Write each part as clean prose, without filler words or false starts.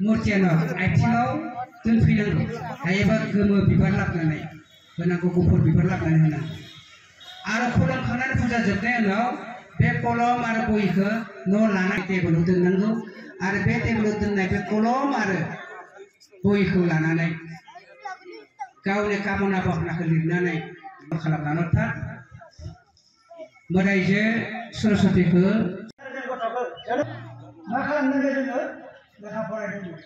मूर्तियानो आथिङाव दोनफैनांगौ हायोबा गोमो बिबार लाबोनानै होनांगौ गुफुर बिबार लाबोनानै होनांगौ आरो खुलुमखांनानै फुजा जोबनायनि उनाव बे कलम आरो बहिखौ न' लानानै टेबोलाव दोननांगौ आरो बे टेबोलाव दोननाय बे कलम आरो बहिखौ लानानै गावनि कामना भावनाखौ लिरनानै खालामनानै था मोदाइजो सरस्वतीखौ मा खालामनांगौ जोङो लेखा फरायनांगौ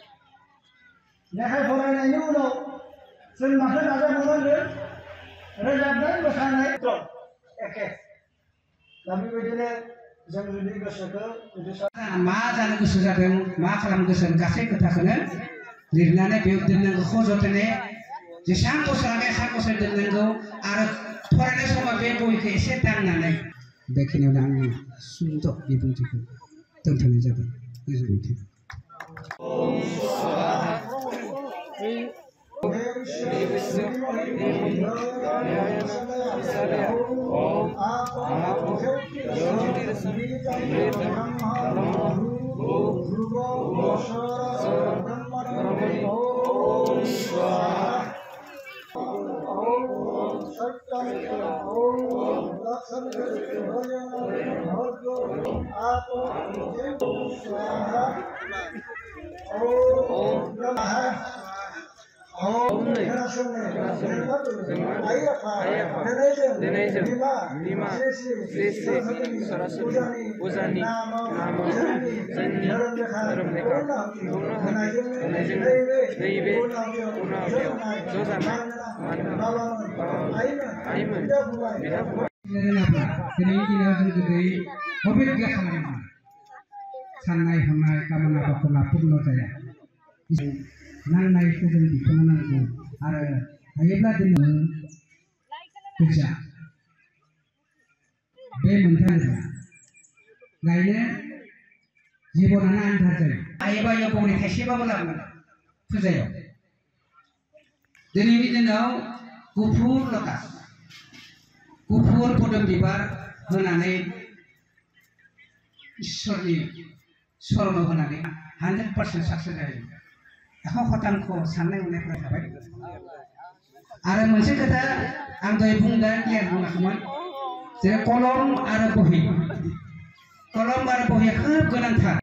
लेखा फरायनायनि उनाव जों माखौ नाजाबावनांगोन रोजाबनाय मोसानाय एखे दा बेबायदिनो जों जुदि गोसोखौ मा जानो गोसो जादों मा खालामनो गोसो गासै खोथाखौनो लिरनानै बेयाव दोननांगौ जथने जेसेबां बोसोर हागौ एसेबां बोसोर दोननांगौ आरो फरायनाय समाव बे बहिखौ एसे दांनानै बेखिनियावनो आंनि सुंद' बिबुंथिखौ दोनथ'नाय जाबाय गोजोन्थों। साननाय हनाय कामना बाखना पूर्ण जाया नांनायखौ जों दिखांनो नांगौ आरो हायोब्ला जोङो फैसा बे मोनथाम गायनो जिबनानो आन्धार जायो हायोबा बौनि थाइसेबाबो लाबोनांगौ फुजायाव दिनैनि दिनाव गुफुर लटास गुफुर पदुम बिबार होनानै इसोरनि सरनाव होनानै 100% साक्सेस जायो 100% साननाय हनायफोरा थाबाय आरो मोनसे खोथा आं दहाय बुंदों क्लियार बुङाखैमोन जे कलम आरो बहि खोब गोनांथार